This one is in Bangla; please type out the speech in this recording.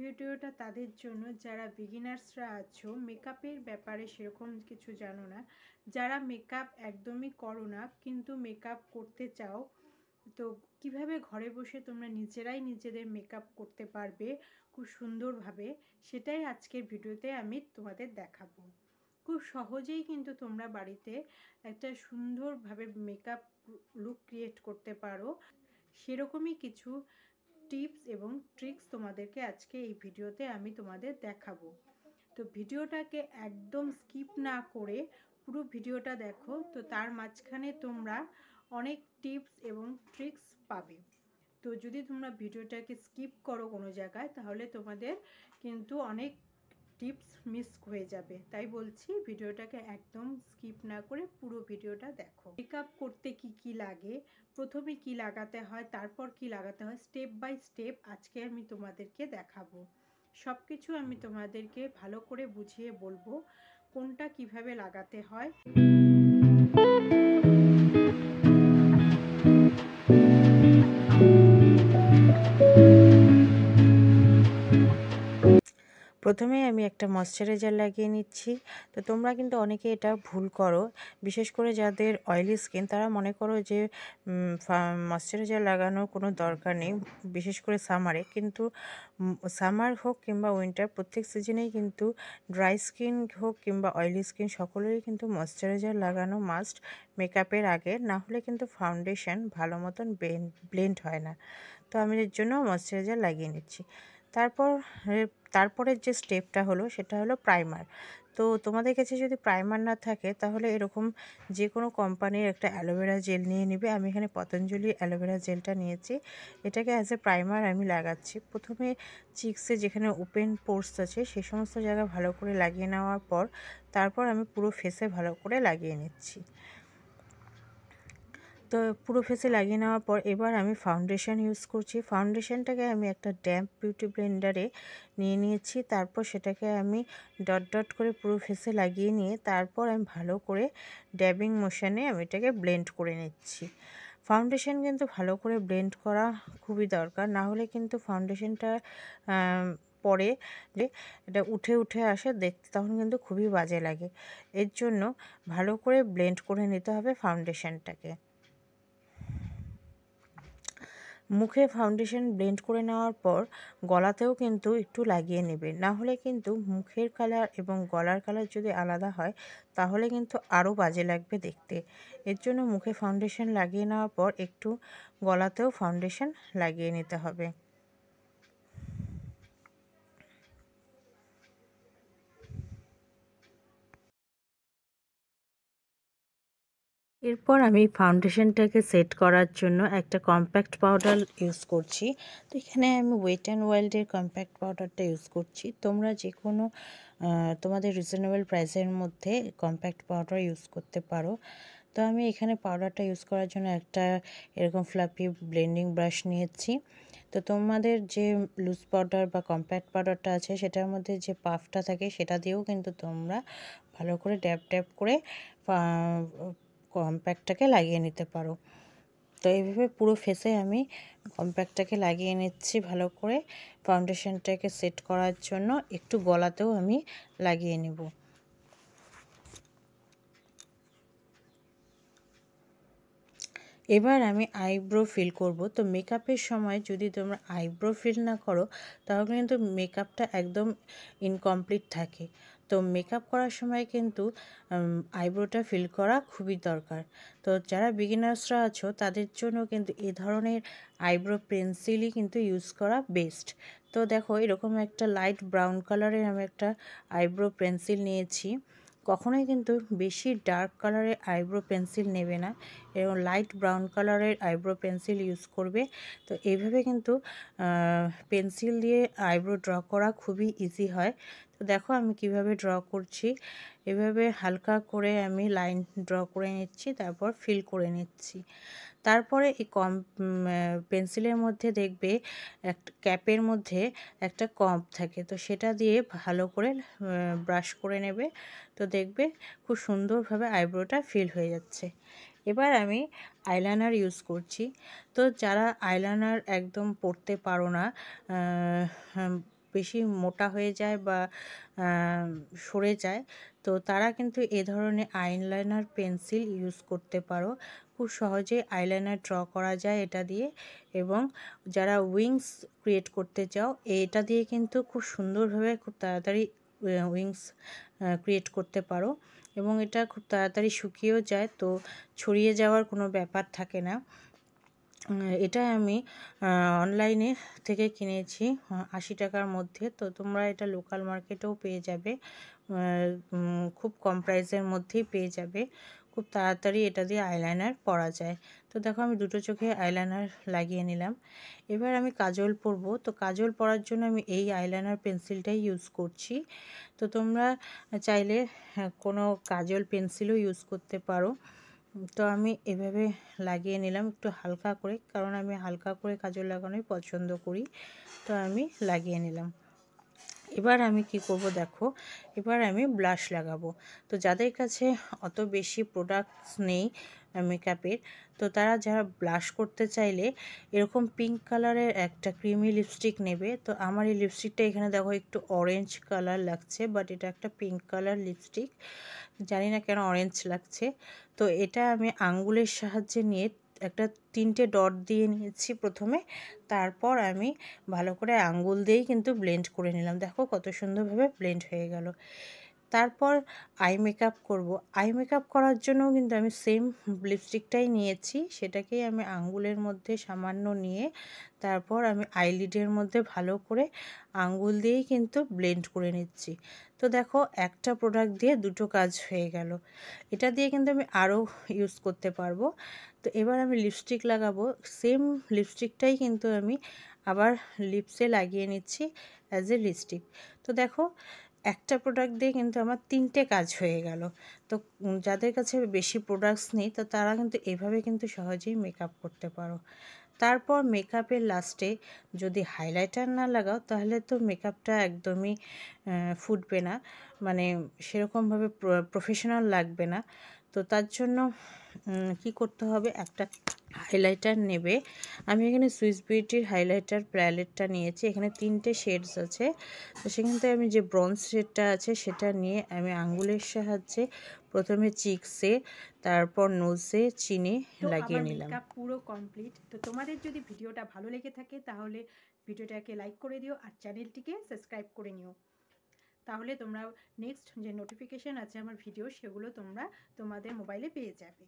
ভিডিওটা তাদের জন্য যারা বিগিনার্সরা আছো, মেকআপের ব্যাপারে সেরকম কিছু জানো না, যারা মেকআপ একদমই করো না কিন্তু মেকআপ করতে চাও, তো কিভাবে ঘরে বসে তোমরা নিজেরাই নিজেদের মেকআপ করতে পারবে খুব সুন্দরভাবে, সেটাই আজকের ভিডিওতে আমি তোমাদের দেখাবো। খুব সহজেই কিন্তু তোমরা বাড়িতে একটা সুন্দরভাবে মেকআপ লুক ক্রিয়েট করতে পারো, সেরকমই কিছু টিপস এবং ট্রিক্স তোমাদেরকে আজকে এই ভিডিওতে আমি তোমাদের দেখাবো। তো ভিডিওটাকে একদম স্কিপ না করে পুরো ভিডিওটা দেখো, তো তার মাঝখানে তোমরা অনেক টিপস এবং ট্রিক্স পাবে। তো যদি তোমরা ভিডিওটাকে স্কিপ করো কোনো জায়গায়, তাহলে তোমাদের কিন্তু অনেক টিপস মিস হয়ে যাবে। তাই বলছি ভিডিওটাকে একদম স্কিপ না করে পুরো ভিডিওটা দেখো। মেকআপ করতে কি কি লাগে, প্রথমে কি লাগাতে হয়, তারপর কি লাগাতে হয়, স্টেপ বাই স্টেপ আজকে আমি তোমাদেরকে দেখাবো। সব কিছু আমি তোমাদেরকে ভালো করে বুঝিয়ে বলবো কোনটা কিভাবে লাগাতে হয়। প্রথমে আমি একটা ময়শ্চারাইজার লাগিয়ে নিচ্ছি। তো তোমরা কিন্তু অনেকে এটা ভুল করো, বিশেষ করে যাদের অয়েলি স্কিন, তারা মনে করো যে ময়শ্চারাইজার লাগানোর কোনো দরকার নেই, বিশেষ করে সামারে। কিন্তু সামার হোক কিংবা উইন্টার, প্রত্যেক সিজনেই কিন্তু ড্রাই স্কিন হোক কিংবা অয়েলি স্কিন, সকলেরই কিন্তু ময়শ্চারাইজার লাগানো মাস্ট মেকআপের আগে, না হলে কিন্তু ফাউন্ডেশন ভালো মতন ব্লেন্ড হয় না। তো আমি এর জন্য ময়শ্চারাইজার লাগিয়ে নিচ্ছি। তারপরের যে স্টেপটা হলো সেটা হলো প্রাইমার। তো তোমাদের কাছে যদি প্রাইমার না থাকে, তাহলে এরকম যে কোনো কোম্পানির একটা অ্যালোভেরা জেল নিয়ে নেবে। আমি এখানে পতঞ্জলি অ্যালোভেরা জেলটা নিয়েছি, এটাকে অ্যাজ এ প্রাইমার আমি লাগাচ্ছি। প্রথমে চিক্সে যেখানে ওপেন পোর্স আছে সেই সমস্ত জায়গা ভালো করে লাগিয়ে নেওয়ার পর তারপর আমি পুরো ফেসে ভালো করে লাগিয়ে নিচ্ছি। তো পুরো ফেসে লাগিয়ে নেওয়ার পর এবার আমি ফাউন্ডেশন ইউজ করছি। ফাউন্ডেশনটাকে আমি একটা ড্যাম্প বিউটি ব্লেন্ডারে নিয়ে নিয়েছি। তারপর সেটাকে আমি ডট ডট করে পুরো ফেসে লাগিয়ে নিয়ে তারপর আমি ভালো করে ড্যাবিং মোশনে আমি এটাকে ব্লেন্ড করে নিচ্ছি। ফাউন্ডেশন কিন্তু ভালো করে ব্লেন্ড করা খুবই দরকার, না হলে কিন্তু ফাউন্ডেশনটা পরে যে এটা উঠে উঠে আসে দেখতে, তখন কিন্তু খুবই বাজে লাগে। এর জন্য ভালো করে ব্লেন্ড করে নিতে হবে ফাউন্ডেশনটাকে। মুখে ফাউন্ডেশন ব্লেন্ড করে নেওয়ার পর গলাতেও কিন্তু একটু লাগিয়ে নেবে, না হলে কিন্তু মুখের কালার এবং গলার কালার যদি আলাদা হয় তাহলে কিন্তু আরও বাজে লাগবে দেখতে। এর জন্য মুখে ফাউন্ডেশন লাগিয়ে নেওয়ার পর একটু গলাতেও ফাউন্ডেশন লাগিয়ে নিতে হবে। এরপর আমি ফাউন্ডেশনটাকে সেট করার জন্য একটা কম্প্যাক্ট পাউডার ইউজ করছি। তো এখানে আমি ওয়েট অ্যান্ড ওয়াইল্ডের কম্প্যাক্ট পাউডারটা ইউজ করছি। তোমরা যে কোনো তোমাদের রিজনেবল প্রাইসের মধ্যে কম্প্যাক্ট পাউডার ইউজ করতে পারো। তো আমি এখানে পাউডারটা ইউজ করার জন্য একটা এরকম ফ্লাফি ব্লেন্ডিং ব্রাশ নিয়েছি। তো তোমাদের যে লুজ পাউডার বা কম্প্যাক্ট পাউডারটা আছে সেটার মধ্যে যে পাফটা থাকে সেটা দিয়েও কিন্তু তোমরা ভালো করে ড্যাব ড্যাব করে কম্প্যাক্টটাকে লাগিয়ে নিতে পারো। তো এইভাবে পুরো ফেসে আমি কম্প্যাক্টটাকে লাগিয়ে নিচ্ছি ভালো করে। ফাউন্ডেশনটাকে সেট করার জন্য একটু গলাতেও আমি লাগিয়ে নেব। এবার আমি আইব্রো ফিল করব। তো মেকআপের সময় যদি তোমরা আইব্রো ফিল না করো তাহলে কিন্তু মেকআপটা একদম ইনকমপ্লিট থাকে। তো মেকআপ করার সময় কিন্তু আইব্রোটা ফিল করা খুবই দরকার। তো যারা বিগিনার্সরা আছো তাদের জন্য কিন্তু এই ধরনের আইব্রো পেন্সিলই কিন্তু ইউজ করা বেস্ট। তো দেখো এরকম একটা লাইট ব্রাউন কালারের আমি একটা আইব্রো পেন্সিল নিয়েছি। কখনোই কিন্তু বেশি ডার্ক কালারের আইব্রো পেন্সিল নেবে না, এবং লাইট ব্রাউন কালারের আইব্রো পেন্সিল ইউজ করবে। তো এইভাবে কিন্তু পেন্সিল দিয়ে আইব্রো ড্র করা খুবই ইজি হয়। তো দেখো আমি কিভাবে ড্র করছি, এভাবে হালকা করে আমি লাইন ড্র করে নিচ্ছি, তারপর ফিল করে নিচ্ছি। তারপরে এই পেন্সিলের মধ্যে দেখবে একটা ক্যাপের মধ্যে একটা কম্প থাকে, তো সেটা দিয়ে ভালো করে ব্রাশ করে নেবে। তো দেখবে খুব সুন্দরভাবে আইব্রোটা ফিল হয়ে যাচ্ছে। এবার আমি আইলাইনার ইউজ করছি। তো যারা আইলাইনার একদম পরতে পারো না, বেশি মোটা হয়ে যায় বা সরে যায়, তো তারা কিন্তু এ ধরনের আইলাইনার পেন্সিল ইউজ করতে পারো। খুব সহজে আইলাইনার ড্র করা যায় এটা দিয়ে। এবং যারা উইংস ক্রিয়েট করতে চাও, এটা দিয়ে কিন্তু খুব সুন্দরভাবে খুব তাড়াতাড়ি উইংস ক্রিয়েট করতে পারো। এবং এটা খুব তাড়াতাড়ি শুকিয়েও যায়, তো ছড়িয়ে যাওয়ার কোনো ব্যাপার থাকে না। এটা আমি অনলাইনে থেকে কিনেছি 80 টাকার মধ্যে। তো তোমরা এটা লোকাল মার্কেটেও পেয়ে যাবে, খুব কম প্রাইসের মধ্যেই পেয়ে যাবে। খুব তাড়াতাড়ি এটা দিয়ে আইলাইনার পরা যায়। তো দেখো আমি দুটো চোখে আইলাইনার লাগিয়ে নিলাম। এবার আমি কাজল পরবো। তো কাজল পরার জন্য আমি এই আইলাইনার পেন্সিলটাই ইউজ করছি। তো তোমরা চাইলে কোনো কাজল পেন্সিলও ইউজ করতে পারো। তো আমি এভাবে লাগিয়ে নিলাম একটু হালকা করে, কারণ আমি হালকা করে কাজল লাগানোই পছন্দ করি। তো আমি লাগিয়ে নিলাম। এবার আমি কি করব দেখো, এবার আমি ব্লাশ লাগাবো। তো যাদের কাছে অত বেশি প্রোডাক্টস নেই মেকআপের, তো তারা যারা ব্লাশ করতে চাইলে এরকম পিঙ্ক কালারের একটা ক্রিমি লিপস্টিক নেবে। তো আমার এই লিপস্টিকটা এখানে দেখো একটু অরেঞ্জ কালার লাগছে, বাট এটা একটা পিঙ্ক কালার লিপস্টিক, জানি না কেন অরেঞ্জ লাগছে। তো এটা আমি আঙ্গুলের সাহায্যে নিয়ে একটা 3টে ডট দিয়ে নিয়েছি প্রথমে, তারপর আমি ভালো করে আঙ্গুল দিয়েই কিন্তু ব্লেন্ড করে নিলাম। দেখো কত সুন্দরভাবে ব্লেন্ড হয়ে গেল। তারপর আই মেকআপ করব। আই মেকআপ করার জন্য কিন্তু আমি সেম লিপস্টিকটাই নিয়েছি, সেটাকেই আমি আঙ্গুলের মধ্যে সামান্য নিয়ে তারপর আমি আইলিডের মধ্যে ভালো করে আঙ্গুল দিয়েই কিন্তু ব্লেন্ড করে নিচ্ছি। তো দেখো একটা প্রোডাক্ট দিয়ে দুটো কাজ হয়ে গেল। এটা দিয়ে কিন্তু আমি আরও ইউজ করতে পারবো। তো এবার আমি লিপস্টিক লাগাবো। সেম লিপস্টিকটাই কিন্তু আমি আবার লিপসে লাগিয়ে নিচ্ছি অ্যাজ এ লিপস্টিক। তো দেখো একটা প্রোডাক্ট দিয়ে কিন্তু আমার 3টে কাজ হয়ে গেল। তো যাদের কাছে বেশি প্রোডাক্টস নেই, তো তারা কিন্তু এভাবে কিন্তু সহজেই মেকআপ করতে পারো। তারপর মেকআপের লাস্টে যদি হাইলাইটার না লাগাও, তাহলে তো মেকআপটা একদমই ফুটবে না, মানে সেরকমভাবে প্রফেশনাল লাগবে না। তো তার জন্য কি করতে হবে, একটা হাইলাইটার নেবে। আমি এখানে সুইস বিউটির হাইলাইটার প্যালেটটা নিয়েছি, এখানে 3টে শেডস আছে। তো সেখান থেকে আমি যে ব্রঞ্জ শেডটা আছে সেটা নিয়ে আমি আঙ্গুলের সাহায্যে প্রথমে চিকসে, তারপর নোজে চিনে লাগিয়ে নিলাম। মেকআপ পুরো কমপ্লিট। তো তোমাদের যদি ভিডিওটা ভালো লেগে থাকে তাহলে ভিডিওটাকে লাইক করে দিও আর চ্যানেলটিকে সাবস্ক্রাইব করে নিও। তাহলে তোমরা নেক্সট যে নোটিফিকেশন আছে আমার ভিডিও, সেগুলো তোমরা তোমাদের মোবাইলে পেয়ে যাবে।